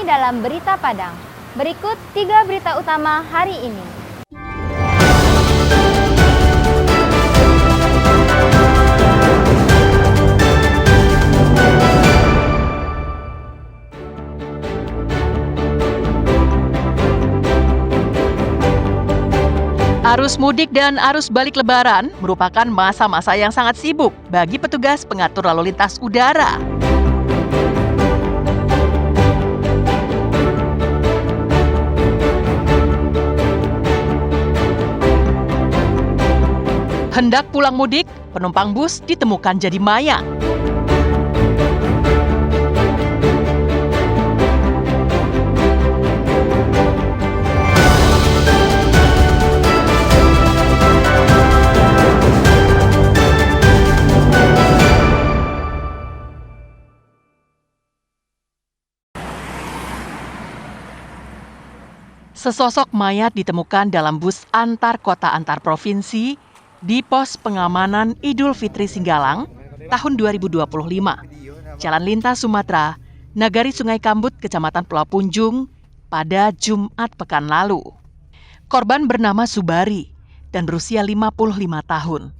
kami dalam Berita Padang. Berikut 3 berita utama hari ini. Arus mudik dan arus balik Lebaran merupakan masa-masa yang sangat sibuk bagi petugas pengatur lalu lintas udara. Hendak pulang mudik, penumpang bus ditemukan jadi mayat. Sesosok mayat ditemukan dalam bus antar kota antar provinsi di pos pengamanan Idul Fitri Singgalang tahun 2025. Jalan Lintas Sumatera, Nagari Sungai Kambut, Kecamatan Pulau Punjung pada Jumat pekan lalu. Korban bernama Subari dan berusia 55 tahun.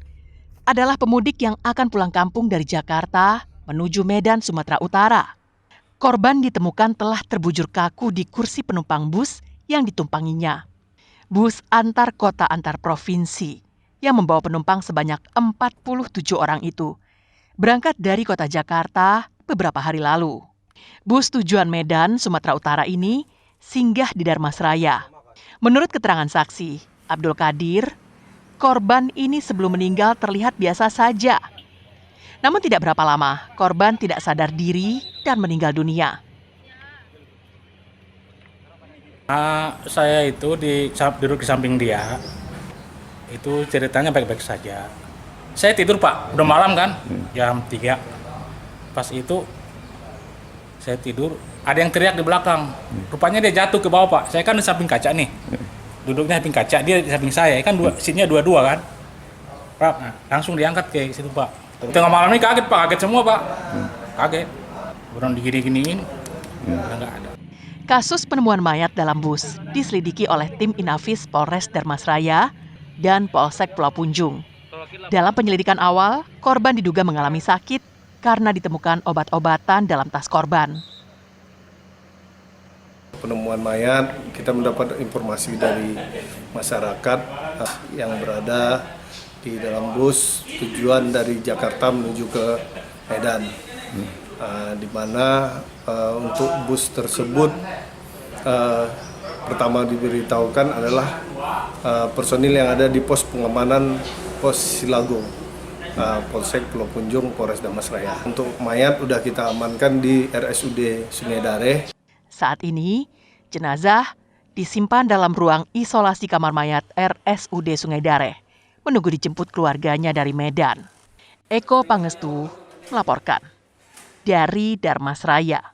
Adalah pemudik yang akan pulang kampung dari Jakarta menuju Medan, Sumatera Utara. Korban ditemukan telah terbujur kaku di kursi penumpang bus yang ditumpanginya. Bus antar kota antar provinsi yang membawa penumpang sebanyak 47 orang itu berangkat dari kota Jakarta beberapa hari lalu. Bus tujuan Medan, Sumatera Utara ini singgah di Darmasraya. Menurut keterangan saksi, Abdul Qadir, korban ini sebelum meninggal terlihat biasa saja. Namun tidak berapa lama, korban tidak sadar diri dan meninggal dunia. Saya itu duduk di samping dia, itu ceritanya baik-baik saja. Saya tidur Pak, udah malam kan, jam 3. Pas itu saya tidur, ada yang teriak di belakang. Rupanya dia jatuh ke bawah Pak, saya kan di samping kaca nih. Duduknya samping kaca, dia di samping saya, kan seatnya dua-dua kan. Pak, langsung diangkat ke situ Pak. Tengah malam ini kaget Pak, kaget semua Pak. Kaget, orang digini-giniin, udah nggak ada. Kasus penemuan mayat dalam bus diselidiki oleh tim Inafis Polres Darmasraya dan Polsek Pulau Punjung. Dalam penyelidikan awal, korban diduga mengalami sakit karena ditemukan obat-obatan dalam tas korban. Penemuan mayat, kita mendapat informasi dari masyarakat yang berada di dalam bus tujuan dari Jakarta menuju ke Medan. Di mana untuk bus tersebut pertama diberitahukan adalah personil yang ada di pos pengamanan pos Silago, Polsek Pulau Punjung, Polres Darmasraya. Untuk mayat udah kita amankan di RSUD Sungai Dareh. Saat ini, jenazah disimpan dalam ruang isolasi kamar mayat RSUD Sungai Dareh, menunggu dijemput keluarganya dari Medan. Eko Pangestu melaporkan dari Darmasraya.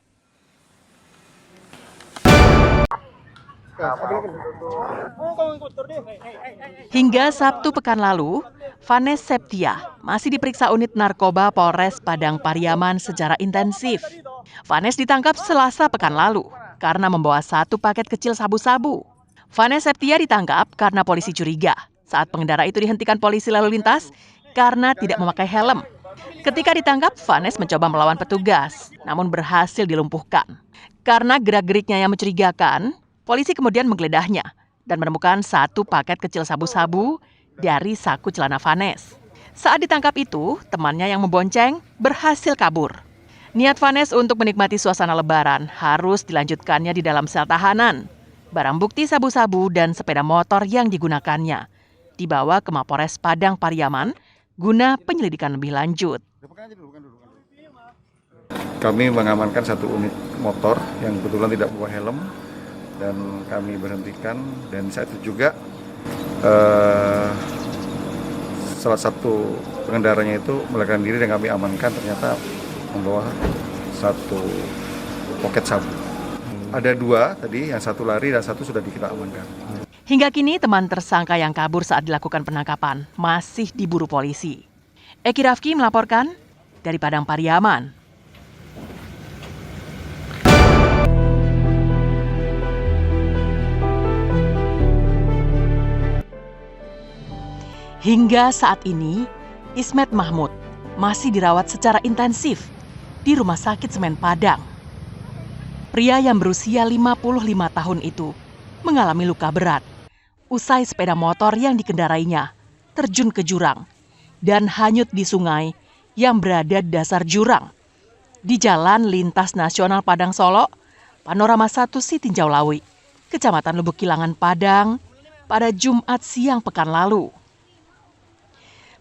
Hingga Sabtu pekan lalu, Vanes Septia masih diperiksa unit narkoba Polres Padang Pariaman secara intensif. Vanes ditangkap Selasa pekan lalu karena membawa 1 paket kecil sabu-sabu. Vanes Septia ditangkap karena polisi curiga saat pengendara itu dihentikan polisi lalu lintas karena tidak memakai helm. Ketika ditangkap, Vanes mencoba melawan petugas, namun berhasil dilumpuhkan. Karena gerak-geriknya yang mencurigakan, polisi kemudian menggeledah,nya dan menemukan 1 paket kecil sabu-sabu dari saku celana Vanes. Saat ditangkap itu, temannya yang membonceng berhasil kabur. Niat Vanes untuk menikmati suasana Lebaran harus dilanjutkannya di dalam sel tahanan. Barang bukti sabu-sabu dan sepeda motor yang digunakannya dibawa ke Mapores Padang Pariaman guna penyelidikan lebih lanjut. Kami mengamankan 1 unit motor yang kebetulan tidak bawa helm dan kami berhentikan, dan saat itu juga salah satu pengendaranya itu melarikan diri dan kami amankan, ternyata membawa 1 poket sabu. Ada 2 tadi, yang 1 lari dan 1 sudah kita amankan. Hingga kini teman tersangka yang kabur saat dilakukan penangkapan masih diburu polisi. Eki Rafki melaporkan dari Padang Pariaman. Hingga saat ini, Ismet Mahmud masih dirawat secara intensif di Rumah Sakit Semen Padang. Pria yang berusia 55 tahun itu mengalami luka berat usai sepeda motor yang dikendarainya terjun ke jurang dan hanyut di sungai yang berada di dasar jurang di Jalan Lintas Nasional Padang Solo, Panorama 1 Sitinjau Lawi, Kecamatan Lubuk Kilangan, Padang, pada Jumat siang pekan lalu.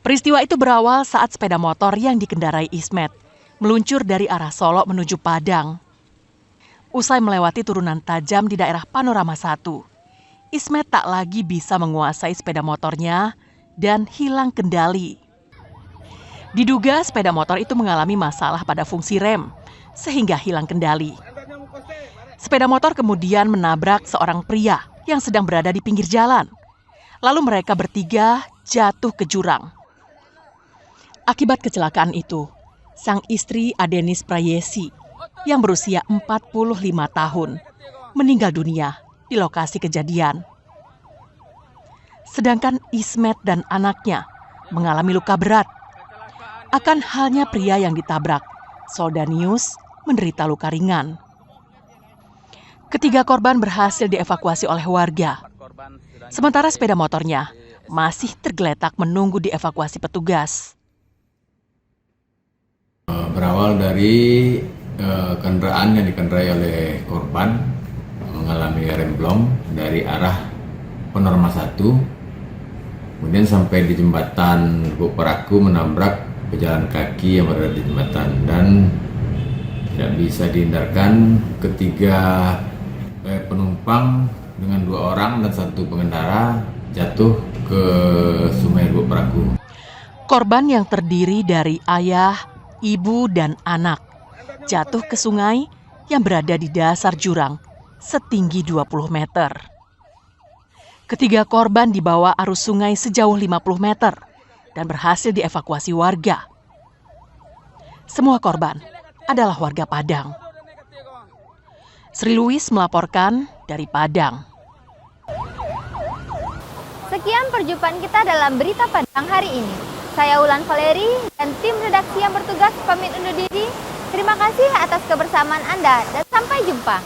Peristiwa itu berawal saat sepeda motor yang dikendarai Ismet meluncur dari arah Solo menuju Padang. Usai melewati turunan tajam di daerah Panorama 1, Ismet tak lagi bisa menguasai sepeda motornya dan hilang kendali. Diduga sepeda motor itu mengalami masalah pada fungsi rem, sehingga hilang kendali. Sepeda motor kemudian menabrak seorang pria yang sedang berada di pinggir jalan. Lalu mereka bertiga jatuh ke jurang. Akibat kecelakaan itu, sang istri Adenis Prayesi yang berusia 45 tahun meninggal dunia di lokasi kejadian. Sedangkan Ismet dan anaknya mengalami luka berat. Akan halnya pria yang ditabrak, Soldanius menderita luka ringan. Ketiga korban berhasil dievakuasi oleh warga. Sementara sepeda motornya masih tergeletak menunggu dievakuasi petugas. Berawal dari kendaraan yang dikendarai oleh korban mengalami remblong dari arah Panorama 1, kemudian sampai di jembatan Lubuk Paraku menabrak pejalan kaki yang berada di jembatan dan tidak bisa dihindarkan. Ketiga penumpang dengan 2 orang dan 1 pengendara jatuh ke Sungai Lubuk Paraku. Korban yang terdiri dari ayah, ibu, dan anak jatuh ke sungai yang berada di dasar jurang setinggi 20 meter. Ketiga korban dibawa arus sungai sejauh 50 meter dan berhasil dievakuasi warga. Semua korban adalah warga Padang. Sri Luis melaporkan dari Padang. Sekian perjumpaan kita dalam Berita Padang hari ini. Saya Wulan Valeri dan tim redaksi yang bertugas pamit undur diri. Terima kasih atas kebersamaan Anda dan sampai jumpa.